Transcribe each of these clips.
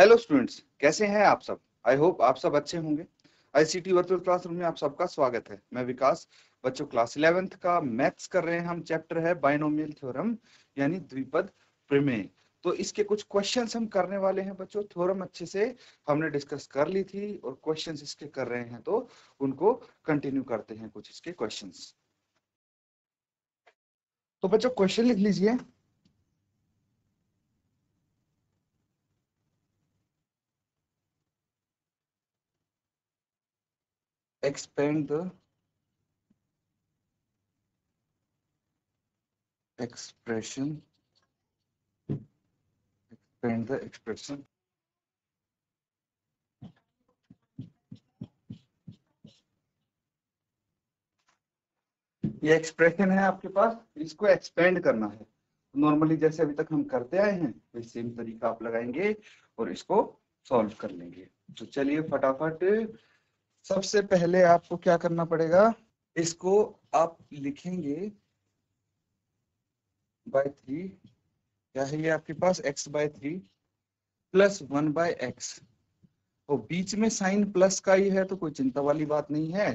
Hello students, कैसे हैं आप सब। आई होप आप सब अच्छे होंगे। आईसीटी वर्चुअल क्लासरूम में आप सबका स्वागत है। मैं विकास। बच्चों, क्लास 11th का मैथ्स कर रहे हैं हम। चैप्टर है बाइनोमियल थ्योरम यानी द्विपद प्रमेय। तो इसके कुछ क्वेश्चंस हम करने वाले हैं बच्चों। थ्योरम अच्छे से हमने डिस्कस कर ली थी और क्वेश्चंस इसके कर रहे हैं, तो उनको कंटिन्यू करते हैं कुछ इसके क्वेश्चंस। तो बच्चों क्वेश्चन लिख लीजिए। Expand the expression expand the expression. ये एक्सप्रेशन है आपके पास, इसको एक्सपेंड करना है। नॉर्मली जैसे अभी तक हम करते आए हैं वही सेम तरीका आप लगाएंगे और इसको सॉल्व कर लेंगे। तो चलिए फटाफट, सबसे पहले आपको क्या करना पड़ेगा, इसको आप लिखेंगे बाय 3। क्या है ये आपके पास, x by 3 plus 1 by x. तो बीच में साइन प्लस का ही है तो कोई चिंता वाली बात नहीं है।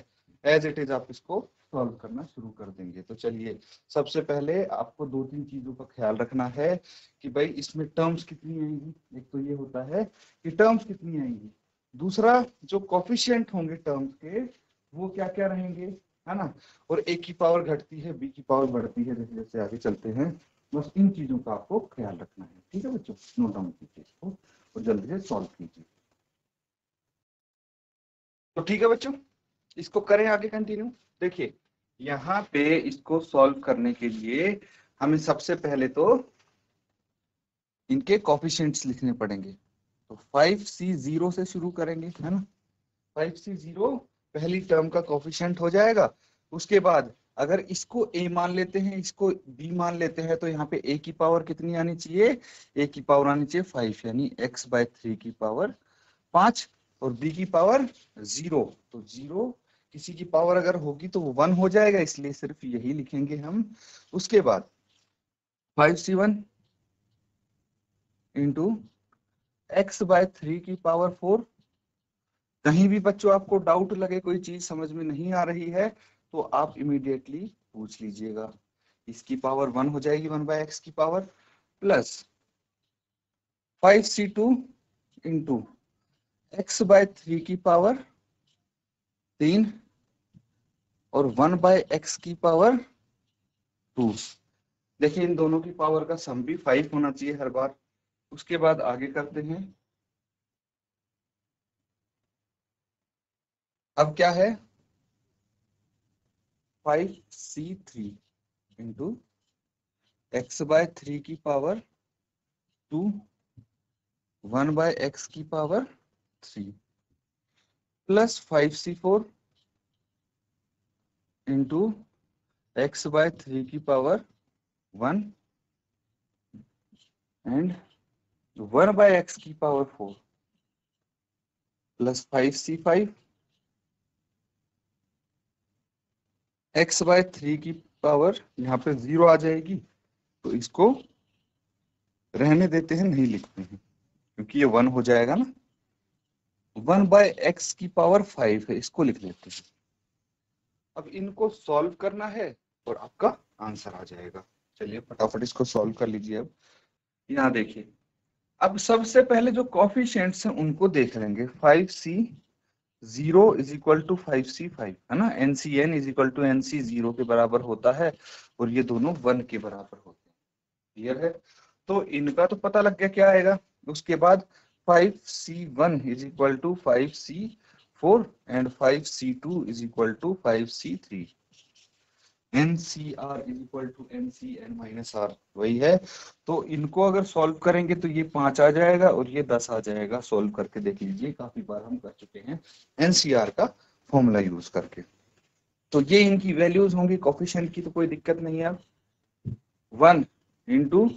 एज इट इज आप इसको सॉल्व करना शुरू कर देंगे। तो चलिए, सबसे पहले आपको दो तीन चीजों का ख्याल रखना है कि भाई इसमें टर्म्स कितनी आएंगी। एक तो ये होता है कि टर्म्स कितनी आएंगी, दूसरा जो कोफिशिएंट होंगे टर्म्स के वो क्या क्या रहेंगे, है ना। और ए की पावर घटती है, बी की पावर बढ़ती है, जैसे जैसे आगे चलते हैं। बस इन चीजों का आपको ख्याल रखना है। ठीक है बच्चों, नोट डाउन कीजिए इसको और जल्दी से सॉल्व कीजिए। तो ठीक है बच्चों, इसको करें आगे कंटिन्यू। देखिए, यहाँ पे इसको सॉल्व करने के लिए हमें सबसे पहले तो इनके कोफिशिएंट्स लिखने पड़ेंगे। तो 5c0 से शुरू करेंगे, है ना। 5c0 पहली टर्म का कोफिशिएंट हो जाएगा। उसके बाद अगर इसको a मान लेते हैं, इसको b मान लेते हैं, तो यहाँ पे a की पावर कितनी आनी चाहिए, a की पावर आनी चाहिए 5, यानी x बाय 3 की पावर 5 और b की पावर 0। तो 0 किसी की पावर अगर होगी तो वो 1 हो जाएगा, इसलिए सिर्फ यही लिखेंगे हम। उसके बाद 5c1 इंटू एक्स बाय 3 की पावर 4। कहीं भी बच्चों आपको डाउट लगे, कोई चीज समझ में नहीं आ रही है, तो आप इमीडिएटली पूछ लीजिएगा। इसकी पावर 1 हो जाएगी, 1 बाय एक्स की power, plus 5c2 into x by 3 की पावर 3 और 1 बाय एक्स की पावर 2। देखिए, इन दोनों की पावर का सम भी 5 होना चाहिए हर बार। उसके बाद आगे करते हैं। अब क्या है, 5c3 इंटू एक्स बाय 3 की पावर 2, 1 बाय एक्स की power 3, plus 5c4 into x by 3 की पावर 1 एंड 1 बाय एक्स की power 4, plus 5c5 x by 3 की पावर, यहाँ पे 0 आ जाएगी तो इसको रहने देते हैं, नहीं लिखते हैं क्योंकि ये 1 हो जाएगा ना। 1 बाय एक्स की पावर 5 है, इसको लिख लेते हैं। अब इनको सॉल्व करना है और आपका आंसर आ जाएगा। चलिए फटाफट इसको सॉल्व कर लीजिए। अब यहाँ देखिए, अब सबसे पहले जो कोफिशिएंट्स हैं उनको देख लेंगे। 5c0 is equal to 5c5, है ना। NCN is equal to NC0 के बराबर होता है और ये दोनों 1 के बराबर होते हैं। क्लियर है, तो इनका तो पता लग गया क्या आएगा। उसके बाद 5c1 is equal to 5c4 and 5c2 is equal to 5c3। NCR is equal to NCN minus R, वही है। तो इनको अगर सॉल्व करेंगे तो ये 5 आ जाएगा और ये 10 आ जाएगा। सॉल्व करके देख लीजिए, काफी बार हम कर चुके हैं NCR का फॉर्मूला यूज करके। तो ये इनकी वैल्यूज होंगी कोफिशिएंट की, तो कोई दिक्कत नहीं है। 1 इंटू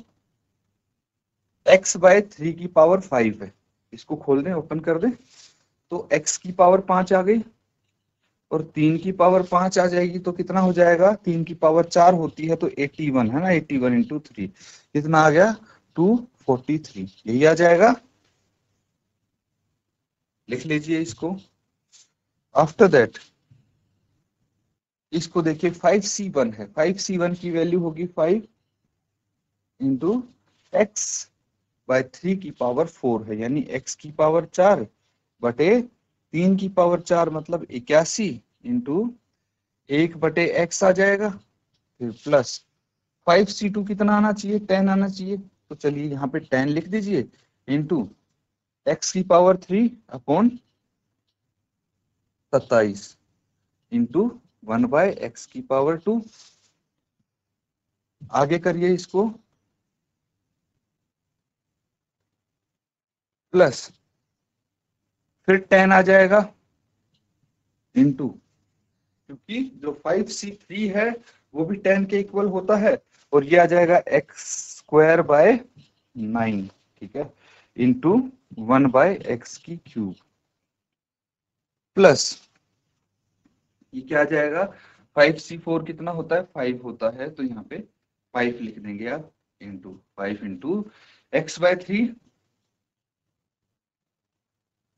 एक्स बाय 3 की पावर 5 है, इसको खोल दें, ओपन कर दें, तो x की पावर 5 आ गई और 3 की पावर 5 आ जाएगी तो कितना हो जाएगा, 3 की पावर 4 होती है तो 81, है ना। 81 इंटू 3 कितना आ गया, 243, यही आ जाएगा। लिख लीजिए इसको। आफ्टर दैट इसको देखिए 5c1 है, 5c1 की वैल्यू होगी 5 इंटू एक्स बाय 3 की पावर 4 है, यानी x की पावर 4 बटे 3 की पावर 4 मतलब 81 इंटू 1/x आ जाएगा। फिर प्लस 5c2 कितना आना चाहिए, 10 आना चाहिए, तो चलिए यहाँ पे 10 लिख दीजिए इंटू एक्स की पावर 3 अपॉन 27 इंटू 1/x की पावर 2। आगे करिए इसको, प्लस फिर 10 आ जाएगा इंटू, क्योंकि जो 5c3 है वो भी 10 के इक्वल होता है, और ये आ जाएगा x²/9, ठीक है, इंटू 1/x की क्यूब, प्लस ये क्या आ जाएगा, 5c4 कितना होता है, 5 होता है, तो यहाँ पे 5 लिख देंगे आप, into 5 into x/3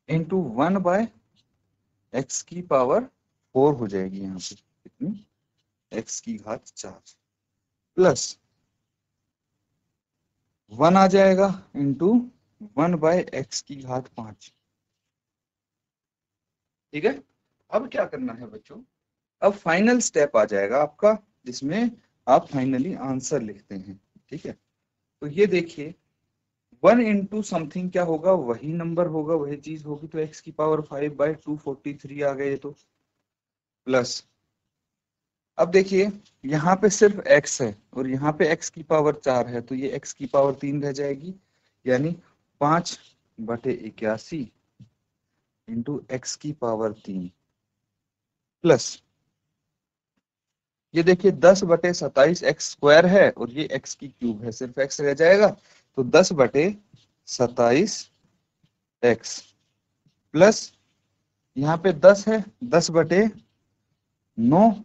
into 1/x की पावर 4 हो जाएगी यहाँ पे, कितनी, x की घात 4, प्लस 1 आ जाएगा इंटू 1/x की घात 5। ठीक है, अब क्या करना है बच्चों, अब फाइनल स्टेप आ जाएगा आपका, जिसमें आप फाइनली आंसर लिखते हैं। ठीक है, तो ये देखिए 1 इंटू समथिंग क्या होगा, वही नंबर होगा, वही चीज होगी, तो x की पावर 5/243 आ गए, तो प्लस, अब देखिए यहाँ पे सिर्फ x है और यहाँ पे x की पावर 4 है, तो ये x की पावर 3 रह जाएगी, यानी 5/81 इंटू एक्स की पावर 3, प्लस ये देखिए 10/27 एक्स स्क्वायर है, और ये x की क्यूब है, सिर्फ x रह जाएगा, तो 10/27 एक्स, प्लस यहाँ पे 10 है, 10/9,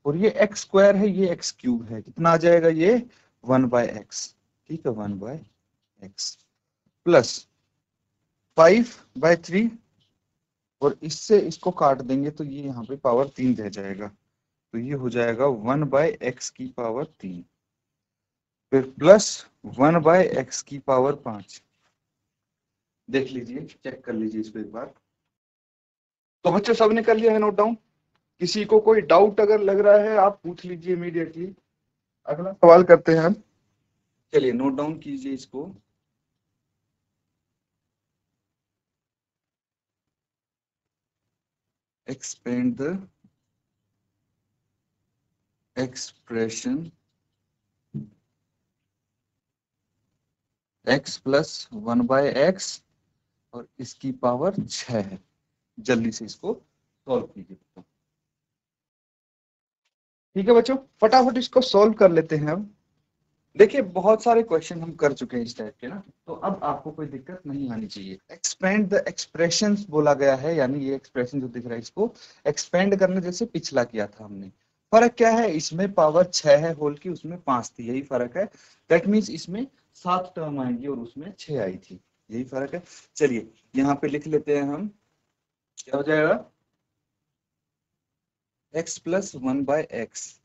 और ये एक्स स्क्वायर है, ये एक्स क्यूब है, कितना आ जाएगा ये 1/x, ठीक है, 1/x, प्लस 5/3, और इससे इसको काट देंगे तो ये यहाँ पे पावर 3 रह जाएगा, तो ये हो जाएगा 1/x की पावर 3, फिर प्लस 1/x की पावर 5। देख लीजिए, चेक कर लीजिए इसको एक बार। तो बच्चों सबने कर लिया है नोट डाउन, किसी को कोई डाउट अगर लग रहा है आप पूछ लीजिए इमीडिएटली। अगला सवाल करते हैं हम, चलिए नोट डाउन कीजिए इसको। Expand the expression x plus 1/x और इसकी पावर 6 है, जल्दी से इसको सॉल्व कीजिए। ठीक है बच्चों, फटाफट इसको सॉल्व कर लेते हैं हम। देखिए बहुत सारे क्वेश्चन हम कर चुके हैं इस टाइप के ना, तो अब आपको कोई दिक्कत नहीं आनी चाहिए। एक्सपेंड द एक्सप्रेशंस बोला गया है, यानी ये एक्सप्रेशन जो दिख रहा है इसको एक्सपेंड करने जैसे पिछला किया था हमने। फर्क क्या है, इसमें पावर 6 है होल की, उसमें 5 थी, यही फर्क है। दैट मीन्स इसमें 7 टर्म आएंगी और उसमें 6 आई थी, यही फर्क है। चलिए यहाँ पे लिख लेते हैं हम, क्या हो जाएगा, x प्लस 1/x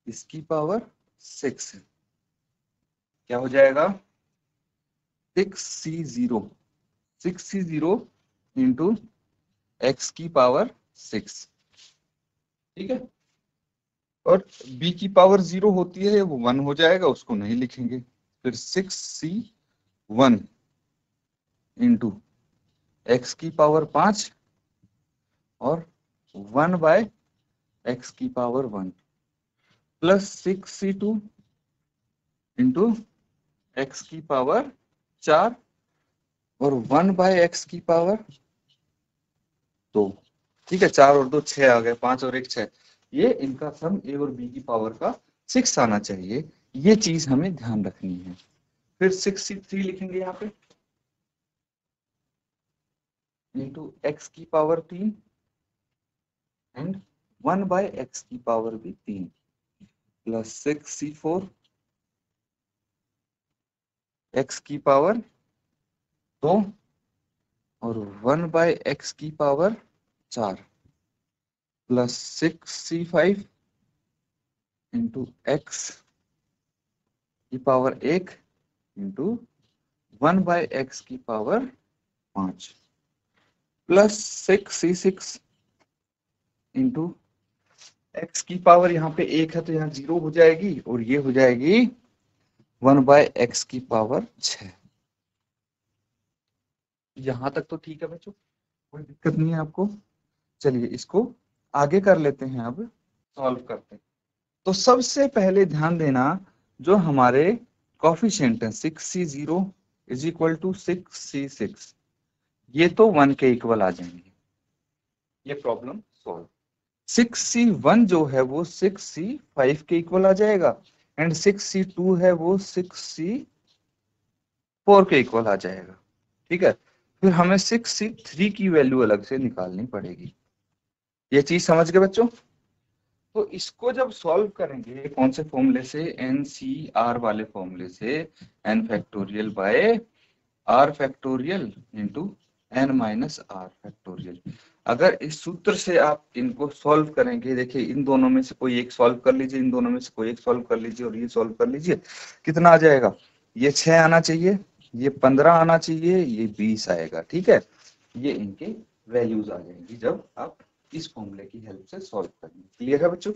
इसकी पावर 6 है, क्या हो जाएगा 6c0, 6c0 इंटू एक्स की पावर 6, ठीक है। और b की पावर 0 होती है, वो 1 हो जाएगा, उसको नहीं लिखेंगे। फिर 6c1 इंटू एक्स की पावर 5 और 1/x की power 1, plus 6c2 into x की पावर 4 और 1/x की पावर 2, ठीक है, 4 और 2 6 आ गए, 5 और 1 6, ये इनका सम ए और बी की पावर का 6 आना चाहिए, ये चीज हमें ध्यान रखनी है। फिर 6c3 लिखेंगे यहाँ पे इंटू एक्स की पावर 3 एंड 1/x की पावर भी 3, प्लस 6c4 एक्स की पावर 2 और 1/x की power 4 plus 6c5 into x की पावर 1 इंटू 1/x की power 5 plus 6c6 into x की पावर यहाँ पे 1 है तो यहाँ 0 हो जाएगी और ये हो जाएगी 1/x की पावर 6। यहां तक तो ठीक है बच्चों, कोई दिक्कत नहीं है आपको। चलिए इसको आगे कर लेते हैं, अब सॉल्व करते हैं। तो सबसे पहले ध्यान देना, जो हमारे कॉफिशिएंट है 6c0 is equal to 6c6, ये तो 1 के इक्वल आ जाएंगे। ये प्रॉब्लम सॉल्व। 6c1 जो है वो 6c5 के इक्वल आ जाएगा एंड 6c2 है वो 6c4 के इक्वल आ जाएगा। ठीक है, फिर हमें 6c3 की वैल्यू अलग से निकालनी पड़ेगी। ये चीज समझ गए बच्चों? तो इसको जब सॉल्व करेंगे कौन से फॉर्मूले से, NCR वाले फॉर्मूले से, n factorial by r factorial into n minus r factorial. अगर इस सूत्र से आप इनको सॉल्व करेंगे, देखिए इन दोनों में से कोई एक सॉल्व कर लीजिए, इन दोनों में से कोई एक सॉल्व कर लीजिए और ये सॉल्व कर लीजिए, कितना आ जाएगा? ये 6 आना चाहिए, ये 15 आना चाहिए, ये 20 आएगा। ठीक है, ये इनके वैल्यूज आ जाएंगी जब आप इस फॉर्मूले की हेल्प से सॉल्व करेंगे। क्लियर है बच्चों?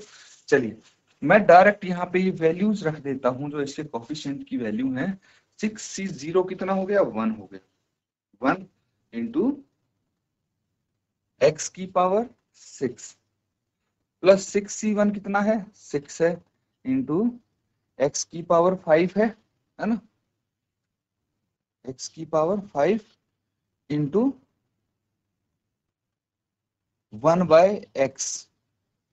चलिए मैं डायरेक्ट यहाँ पे ये वैल्यूज रख देता हूँ जो इसके कोफिशिएंट की वैल्यू है। 6c0 कितना हो गया? 1 हो गया। 1 इंटू x की पावर 6 प्लस 6c1 कितना है? 6 है, इंटू x की पावर 5 है ना, x की पावर 5 इंटू 1/x।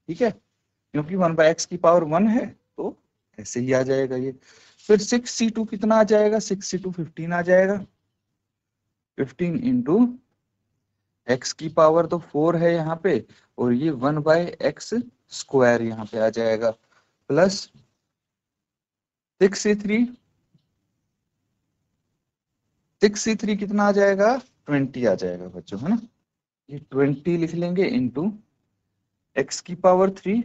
ठीक है, क्योंकि 1/x की पावर 1 है तो ऐसे ही आ जाएगा ये। फिर 6c2 कितना आ जाएगा? 6c2 15 आ जाएगा। 15 इंटू x की पावर तो 4 है यहाँ पे और ये 1/x स्क्वायर यहाँ पे आ जाएगा, प्लस 6c3। 6c3 कितना आ जाएगा? 20 आ जाएगा बच्चों, है ना। ये 20 लिख लेंगे इंटू x की पावर 3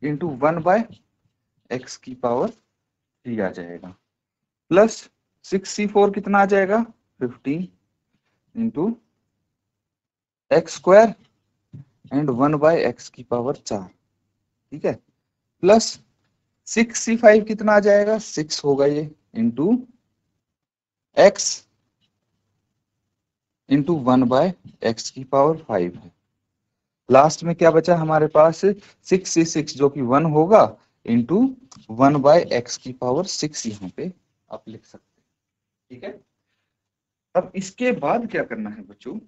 इंटू 1/x की पावर 3 आ जाएगा, प्लस 6c4 कितना आ जाएगा? 15 into x square and 1/x की पावर 4। ठीक है, प्लस 6c5 कितना आ जाएगा? 6 होगा ये, इंटू x इंटू 1/x की पावर 5 है। लास्ट में क्या बचा हमारे पास? 6c6 जो कि 1 होगा इंटू 1/x की पावर 6 यहाँ पे आप लिख सकते हैं। ठीक है, अब इसके बाद क्या करना है बच्चों?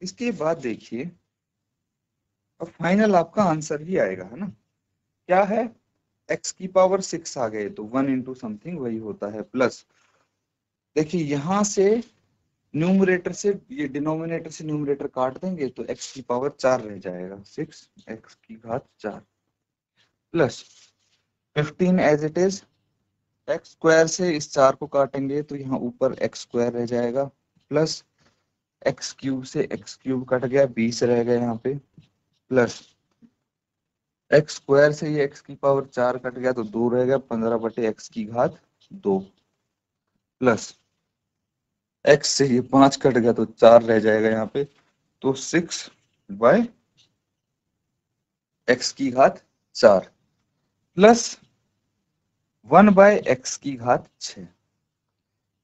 इसके बाद देखिए, अब फाइनल आपका आंसर ही आएगा, है ना। क्या है? x की पावर 6 आ गए तो 1 इंटू समथिंग वही होता है, प्लस देखिए यहां से न्यूमरेटर से ये डिनोमिनेटर से न्यूमरेटर काट देंगे तो x की पावर 4 रह जाएगा, 6x की घात 4 plus 15 as it is. X square से इस 4 को काटेंगे तो यहाँ ऊपर एक्स स्क्वायर रह जाएगा, प्लस एक्स क्यूब से एक्स क्यूब कट गया, 20 रह गया यहाँ पे, प्लस एक्स स्क्वायर से ये एक्स की पावर 4 कट गया तो 2 रह गया, 15/x की घात 2, प्लस एक्स से ये 5 कट गया तो 4 रह जाएगा यहाँ पे, तो 6/x की घात 4 प्लस 1/x की घात 6।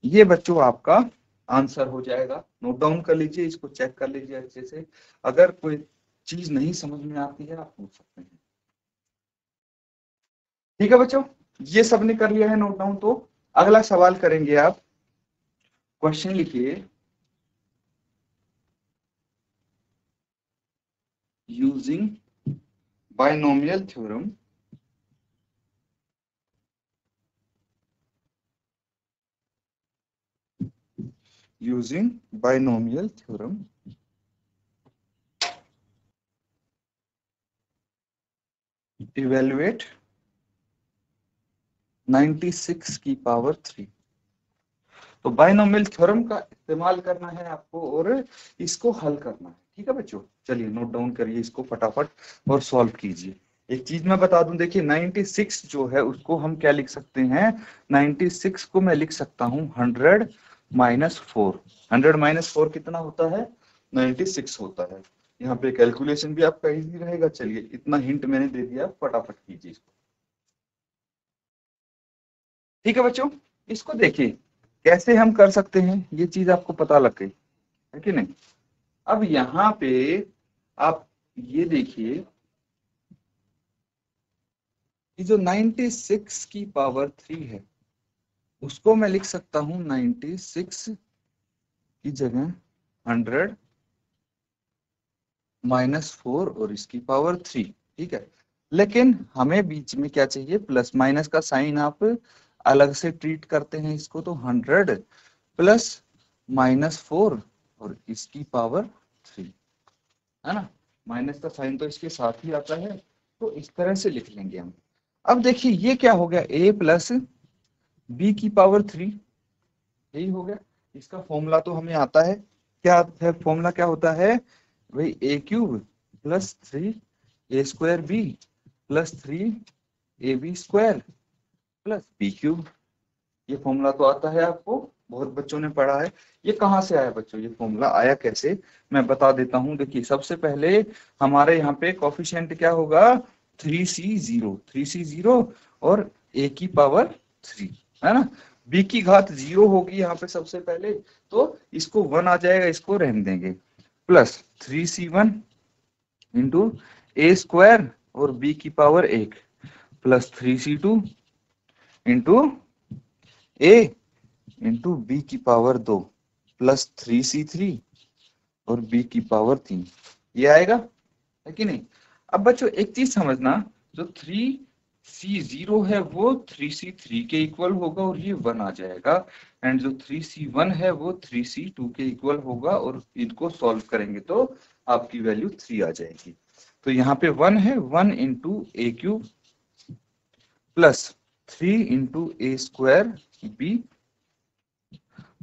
ये बच्चों आपका आंसर हो जाएगा। नोट डाउन कर लीजिए, इसको चेक कर लीजिए अच्छे से। अगर कोई चीज नहीं समझ में आती है आप पूछ सकते हैं। ठीक है बच्चों, ये सबने कर लिया है नोट डाउन। तो अगला सवाल करेंगे आप। क्वेश्चन लिखिए, using binomial theorem using binomial theorem evaluate 96 की पावर 3। तो बायनोमियल थ्योरम का इस्तेमाल करना है आपको और इसको हल करना है। ठीक है बच्चों, चलिए नोट डाउन करिए इसको फटाफट और सॉल्व कीजिए। एक चीज मैं बता दूं, देखिए 96 जो है उसको हम क्या लिख सकते हैं, 96 को मैं लिख सकता हूं 100 माइनस 4। 100 माइनस 4 कितना होता है, 96 होता है। यहाँ पे कैलकुलेशन भी आपका इजी रहेगा। चलिए इतना हिंट मैंने दे दिया, फटाफट कीजिए इसको। ठीक है बच्चों, इसको देखिए कैसे हम कर सकते हैं, ये चीज आपको पता लग गई है कि नहीं। अब यहाँ पे आप ये देखिए कि जो 96 की पावर 3 है उसको मैं लिख सकता हूं 96 की जगह 100 माइनस 4 और इसकी पावर 3। ठीक है, लेकिन हमें बीच में क्या चाहिए, प्लस माइनस का साइन आप अलग से ट्रीट करते हैं इसको, तो 100 प्लस माइनस 4 और इसकी पावर 3, है ना। माइनस का साइन तो इसके साथ ही आता है, तो इस तरह से लिख लेंगे हम। अब देखिए ये क्या हो गया, a प्लस बी की पावर 3, यही हो गया। इसका फॉर्मूला तो हमें आता है, क्या है फॉर्मूला, क्या होता है भाई, a cube plus 3 a square b plus 3 a b square plus b cube. ये फॉर्मूला तो आता है आपको, बहुत बच्चों ने पढ़ा है। ये कहाँ से आया बच्चों, ये फॉर्मूला आया कैसे, मैं बता देता हूँ। देखिए सबसे पहले हमारे यहाँ पे कोफिशिएंट क्या होगा, 3c0, 3c0 और a की पावर 3, है ना। b की घात 0 होगी यहाँ पे सबसे पहले, तो इसको 1 आ जाएगा, इसको रहने देंगे, plus 3c1 into a square और b की power 1 plus 3c2 into a into b की पावर 2 प्लस 3c3 और b की पावर 3, ये आएगा, है कि नहीं। अब बच्चों एक चीज समझना, जो 3c0 है वो 3c3 के इक्वल होगा और ये 1 आ जाएगा, एंड जो 3c1 है वो 3c2 के इक्वल होगा, और इनको सॉल्व करेंगे तो आपकी वैल्यू 3 आ जाएगी। तो यहाँ पे 1 है, 1 into a cube plus 3 into a square b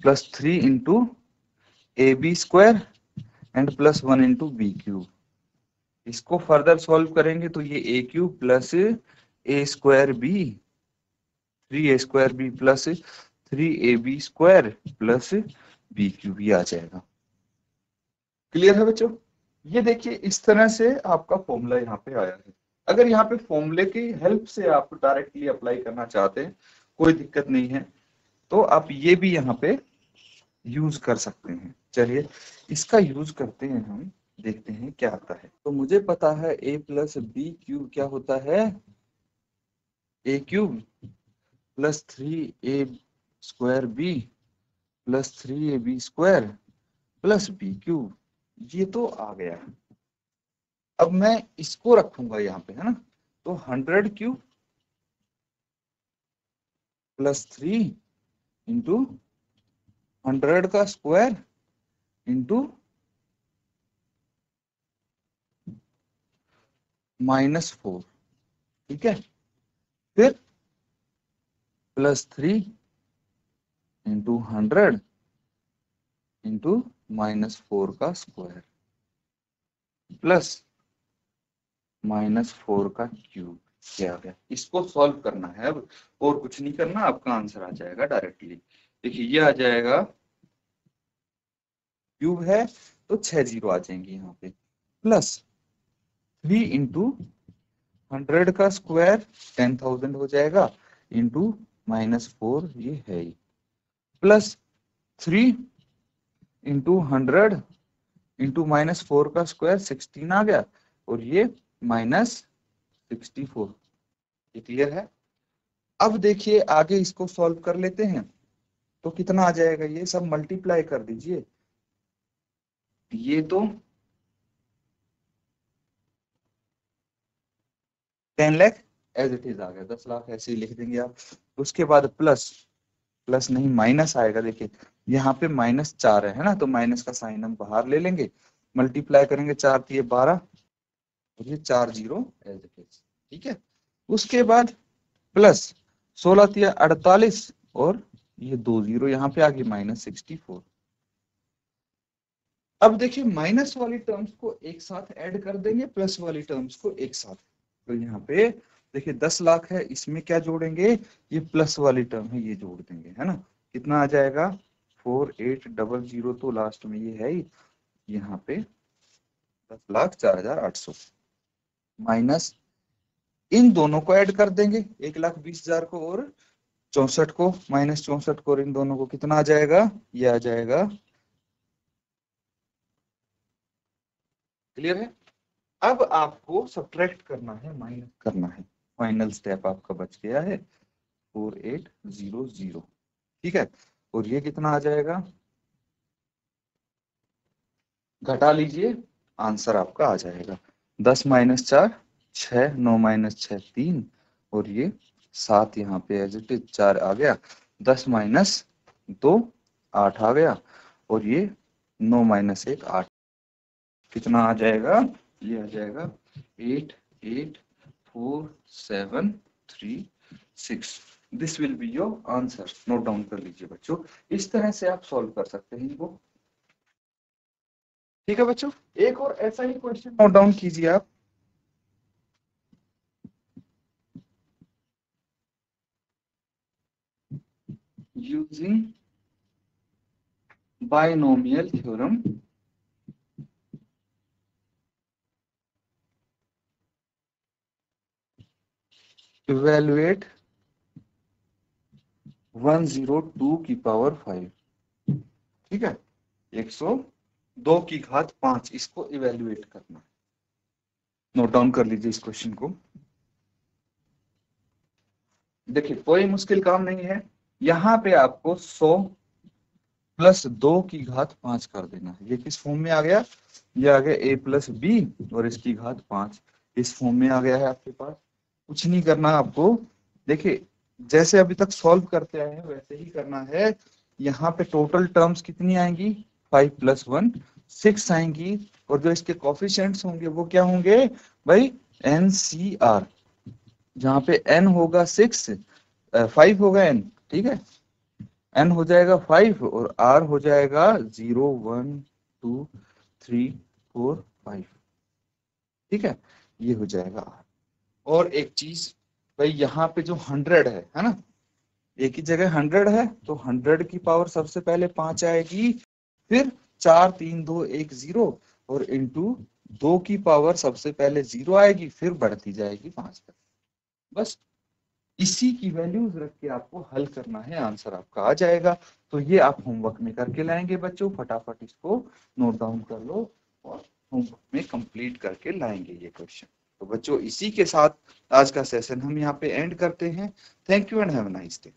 plus 3 into a b square and plus 1 into b cube. इसको फर्दर सॉल्व करेंगे तो ये a cube plus a square b, 3 a square b plus 3 a b square plus b cube, ये आ जाएगा। Clear है बच्चों, ये देखिए इस तरह से आपका फॉर्मूला यहाँ पे आया है। अगर यहाँ पे फॉर्मूले की हेल्प से आप डायरेक्टली अप्लाई करना चाहते हैं, कोई दिक्कत नहीं है, तो आप ये भी यहाँ पे यूज कर सकते हैं। चलिए इसका यूज करते हैं हम, देखते हैं क्या आता है। तो मुझे पता है a प्लस बी क्यूब क्या होता है, a cube plus 3 a square b plus 3 ab square plus b cube, ये तो आ गया। अब मैं इसको रखूंगा यहाँ पे, है ना, तो 100 क्यूब प्लस 3 इंटू 100 का स्क्वायर इंटू -4, ठीक है, फिर प्लस 3 इंटू 100 इंटू -4 का स्क्वायर प्लस -4 का क्यूब, क्या आ गया। इसको सॉल्व करना है अब, और कुछ नहीं करना, आपका आंसर आ जाएगा डायरेक्टली। देखिए ये आ जाएगा, क्यूब है तो 6 जीरो आ जाएंगे यहाँ पे, प्लस 3 इंटू 100 का स्क्वायर 10,000 हो जाएगा इंटू -4, ये है ही, प्लस 3 इंटू 100 इंटू -4 का स्क्वायर 16 आ गया, और ये -64। ये क्लियर है। अब देखिए आगे इसको सॉल्व कर लेते हैं, तो कितना आ जाएगा, ये सब मल्टीप्लाई कर दीजिए, ये तो 10 लाख एज इट इज आ गया, 10 लाख ऐसे ही लिख देंगे आप। उसके बाद प्लस, प्लस नहीं माइनस आएगा, देखिए यहाँ पे -4 है ना, तो माइनस का साइन हम बाहर ले लेंगे, मल्टीप्लाई करेंगे 4 दिए 12, और ये 4 जीरो एज इट इज, ठीक है। उसके बाद प्लस 16 दिया 48, और ये 2 जीरो यहाँ पे आ गई -64। अब देखिए माइनस वाली टर्म्स को एक साथ ऐड कर देंगे, प्लस वाली टर्म्स को एक साथ। तो यहाँ पे देखिए 10 लाख है, इसमें क्या जोड़ेंगे, ये प्लस वाली टर्म है ये जोड़ देंगे, है ना। कितना आ जाएगा 4800, तो लास्ट में ये है ही, यहाँ पे 10,04,800 माइनस इन दोनों को ऐड कर देंगे, 1,20,000 को और 64 को, -64 को और इन दोनों को कितना आ जाएगा, ये आ जाएगा। क्लियर है। अब आपको सब्ट्रैक्ट करना है, माइनस करना है। फाइनल स्टेप आपका बच गया है 4800, ठीक है। और ये कितना आ जाएगा, घटा लीजिए, आंसर आपका आ जाएगा 10 - 4 6, 9 - 6 3, और ये 7 यहाँ पे एज इट इज 4 आ गया, 10 - 2 8 आ गया, और ये 9 - 1 8, कितना आ जाएगा, ये आ जाएगा 8 8 4 7 3 6। This will be your answer. Note down कर लीजिए बच्चों, इस तरह से आप सॉल्व कर सकते हैं इनको। ठीक है बच्चों, एक और ऐसा ही क्वेश्चन नोट डाउन कीजिए आप। यूजिंग बायनोमियल थ्योरम, इवेलुएट 102 की पावर 5। ठीक है, 102 की घात 5, इसको इवेल्युएट करना। नोट डाउन कर लीजिए इस क्वेश्चन को। देखिए कोई मुश्किल काम नहीं है, यहाँ पे आपको 100 + 2 की घात 5 कर देना है। ये किस फॉर्म में आ गया, ये आ गया a + b और इसकी घात 5, इस फॉर्म में आ गया है आपके पास। कुछ नहीं करना आपको, देखिए जैसे अभी तक सॉल्व करते आए हैं वैसे ही करना है। यहाँ पे टोटल टर्म्स कितनी आएंगी, 5 + 1 6 आएंगी, और जो इसके कोफिशिएंट्स होंगे वो क्या होंगे भाई, NCR, जहाँ पे n होगा 6 5 होगा n, ठीक है, n हो जाएगा 5 और r हो जाएगा 0 1 2 3 4 5, ठीक है, ये हो जाएगा r। और एक चीज भाई, यहाँ पे जो 100 है ना, एक ही जगह 100 है, तो 100 की पावर सबसे पहले 5 आएगी, फिर 4 3 2 1 0, और इंटू 2 की पावर सबसे पहले 0 आएगी, फिर बढ़ती जाएगी 5 तक। बस इसी की वैल्यूज रख के आपको हल करना है, आंसर आपका आ जाएगा। तो ये आप होमवर्क में करके लाएंगे बच्चों, फटाफट इसको नोट डाउन कर लो और होमवर्क में कंप्लीट करके लाएंगे ये क्वेश्चन। तो बच्चों इसी के साथ आज का सेशन हम यहाँ पे एंड करते हैं। Thank you and have a nice day.